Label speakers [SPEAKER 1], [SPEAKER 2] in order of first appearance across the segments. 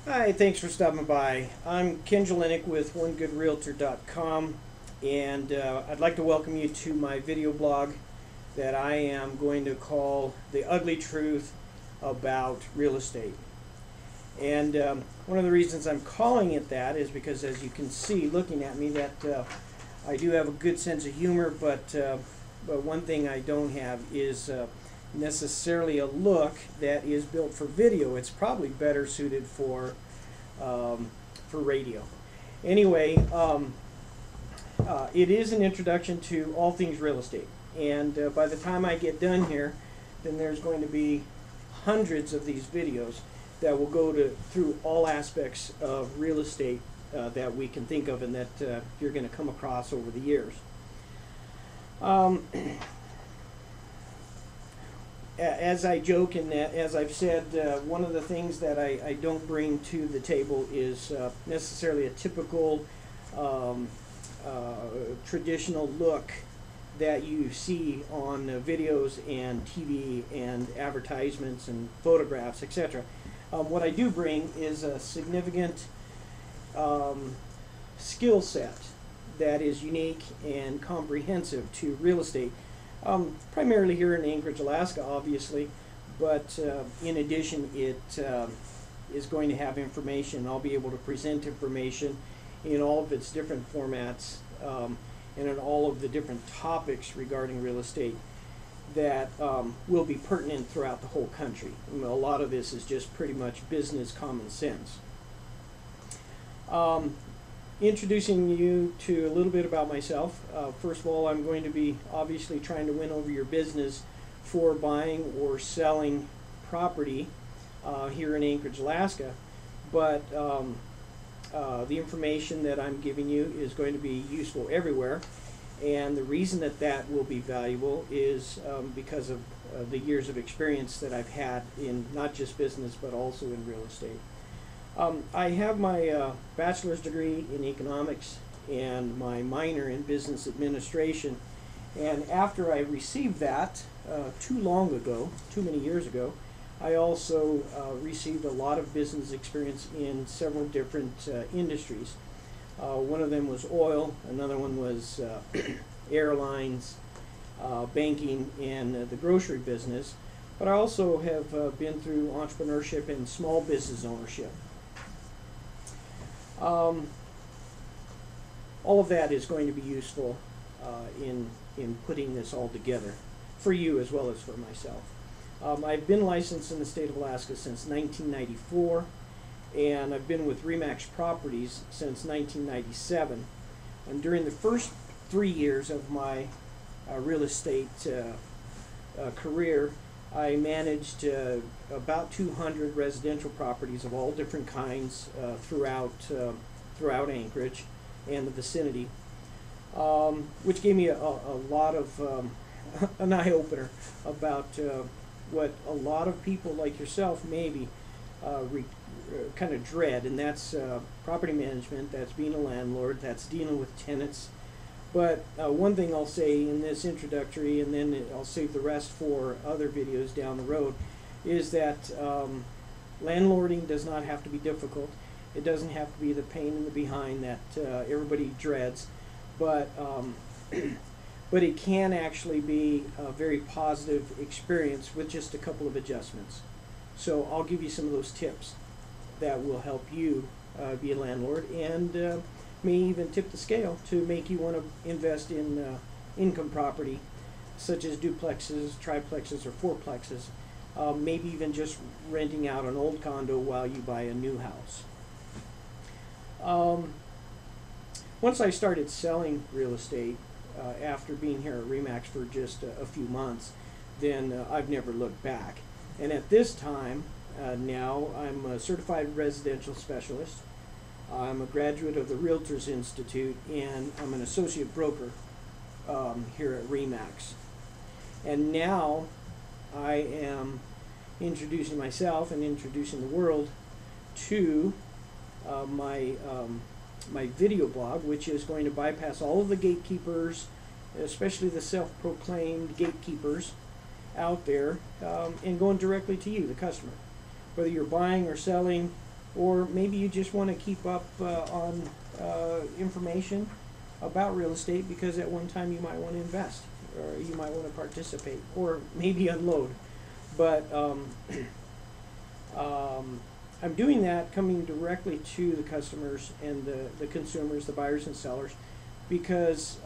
[SPEAKER 1] Hi, thanks for stopping by. I'm Ken Jelinek with OneGoodRealtor.com, and I'd like to welcome you to my video blog that I am going to call The Ugly Truth About Real Estate. And one of the reasons I'm calling it that is because, as you can see looking at me, that I do have a good sense of humor, but one thing I don't have is necessarily a look that is built for video. It's probably better suited for radio. Anyway, it is an introduction to all things real estate, and by the time I get done here, then there's going to be hundreds of these videos that will go through all aspects of real estate that we can think of and that you're going to come across over the years. As I joke and as I've said, one of the things that I don't bring to the table is necessarily a typical traditional look that you see on videos and TV and advertisements and photographs, etc. What I do bring is a significant skill set that is unique and comprehensive to real estate. Primarily here in Anchorage, Alaska, obviously, but in addition, it is going to have information. I'll be able to present information in all of its different formats and in all of the different topics regarding real estate that will be pertinent throughout the whole country. I mean, a lot of this is just pretty much business common sense. Introducing you to a little bit about myself. First of all, I'm going to be obviously trying to win over your business for buying or selling property here in Anchorage, Alaska. But the information that I'm giving you is going to be useful everywhere. And the reason that that will be valuable is because of the years of experience that I've had in not just business but also in real estate. I have my bachelor's degree in economics and my minor in business administration, and after I received that too many years ago, I also received a lot of business experience in several different industries. One of them was oil, another one was airlines, banking, and the grocery business, but I also have been through entrepreneurship and small business ownership. All of that is going to be useful in putting this all together for you as well as for myself. I've been licensed in the state of Alaska since 1994, and I've been with RE/MAX Properties since 1997. And during the first 3 years of my real estate career, I managed about 200 residential properties of all different kinds throughout Anchorage and the vicinity, which gave me a lot of an eye-opener about what a lot of people like yourself maybe kind of dread, and that's property management, that's being a landlord, that's dealing with tenants. But one thing I'll say in this introductory, and then I'll save the rest for other videos down the road, is that landlording does not have to be difficult. It doesn't have to be the pain in the behind that everybody dreads, but but it can actually be a very positive experience with just a couple of adjustments. So I'll give you some of those tips that will help you be a landlord, and may even tip the scale to make you want to invest in income property, such as duplexes, triplexes, or fourplexes, maybe even just renting out an old condo while you buy a new house. Once I started selling real estate after being here at RE/MAX for just a few months, then I've never looked back. And at this time, now I'm a certified residential specialist. I'm a graduate of the Realtors Institute, and I'm an associate broker here at RE/MAX. And now I am introducing myself and introducing the world to my video blog, which is going to bypass all of the gatekeepers, especially the self-proclaimed gatekeepers out there, and going directly to you, the customer. Whether you're buying or selling, or maybe you just want to keep up on information about real estate because at one time you might want to invest, or you might want to participate, or maybe unload. But I'm doing that coming directly to the customers and the consumers, the buyers and sellers, because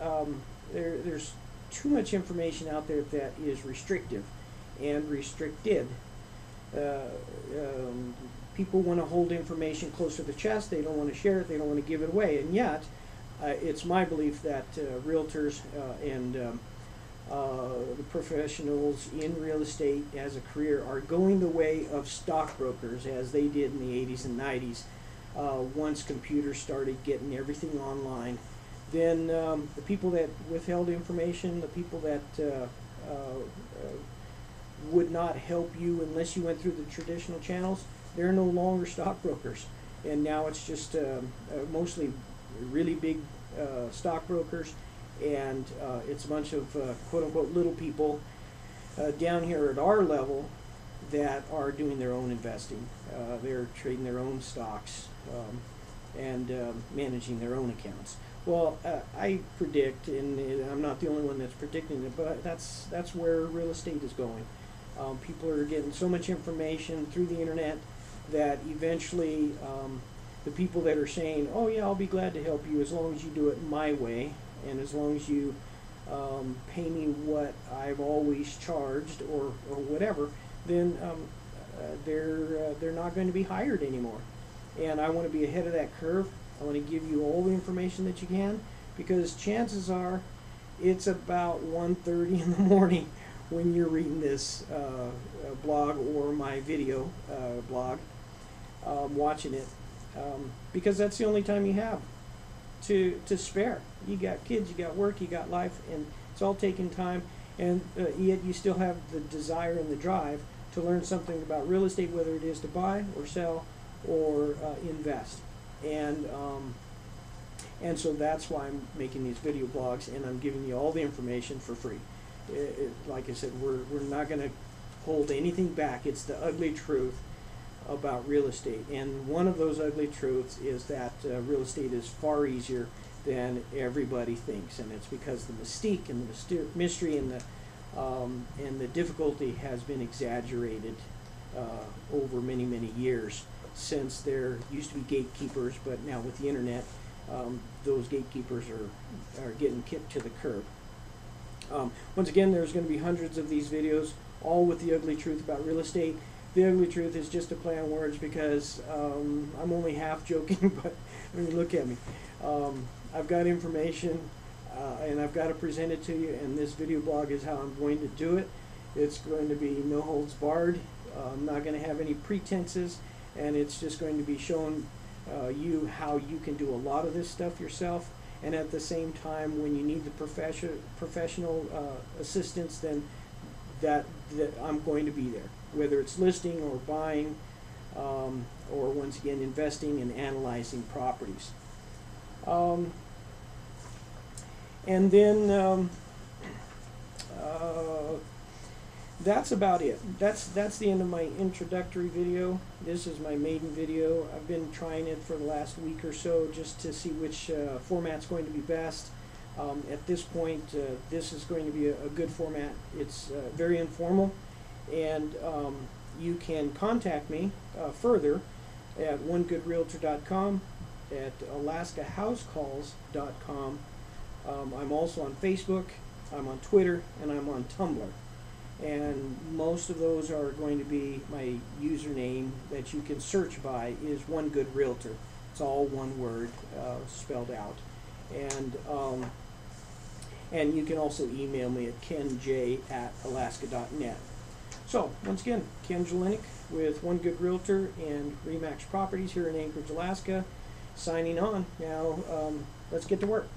[SPEAKER 1] there's too much information out there that is restrictive and restricted. People want to hold information close to the chest. They don't want to share it. They don't want to give it away. And yet, it's my belief that realtors and the professionals in real estate as a career are going the way of stockbrokers, as they did in the 80s and 90s. Once computers started getting everything online, then the people that withheld information, the people that would not help you unless you went through the traditional channels, they're no longer stockbrokers. And now it's just mostly really big stockbrokers, and it's a bunch of quote-unquote little people down here at our level that are doing their own investing. They're trading their own stocks and managing their own accounts. Well, I predict, and I'm not the only one that's predicting it, but that's where real estate is going. People are getting so much information through the internet that eventually the people that are saying, oh yeah, I'll be glad to help you as long as you do it my way, and as long as you pay me what I've always charged, or whatever, then they're not going to be hired anymore. And I want to be ahead of that curve. I want to give you all the information that you can, because chances are it's about 1:30 in the morning when you're reading this blog or my video blog, watching it, because that's the only time you have to spare. You got kids, you got work, you got life, and it's all taking time, and yet you still have the desire and the drive to learn something about real estate, whether it is to buy or sell or invest. And so that's why I'm making these video blogs, and I'm giving you all the information for free. Like I said, we're not going to hold anything back. It's the ugly truth about real estate, and one of those ugly truths is that real estate is far easier than everybody thinks, and it's because the mystique and the mystery and the difficulty has been exaggerated over many, many years, since there used to be gatekeepers, but now with the internet, those gatekeepers are getting kicked to the curb. Once again, there's going to be hundreds of these videos, all with the ugly truth about real estate. The ugly truth is just a play on words, because I'm only half joking, but I mean, look at me. I've got information, and I've got to present it to you, and this video blog is how I'm going to do it. It's going to be no holds barred. I'm not going to have any pretenses, and it's just going to be showing you how you can do a lot of this stuff yourself, and at the same time, when you need the professional assistance, then that I'm going to be there, whether it's listing or buying, or once again investing and analyzing properties. And then that's about it. That's the end of my introductory video. This is my maiden video. I've been trying it for the last week or so just to see which format's going to be best. At this point, this is going to be a good format. It's very informal, and you can contact me further at OneGoodRealtor.com, at AlaskaHouseCalls.com. I'm also on Facebook, I'm on Twitter, and I'm on Tumblr. And most of those are going to be my username that you can search by is OneGoodRealtor. It's all one word spelled out. And you can also email me at kenj@alaska.net. So, once again, Ken Jelinek with One Good Realtor and Remax Properties here in Anchorage, Alaska, signing on. Now, let's get to work.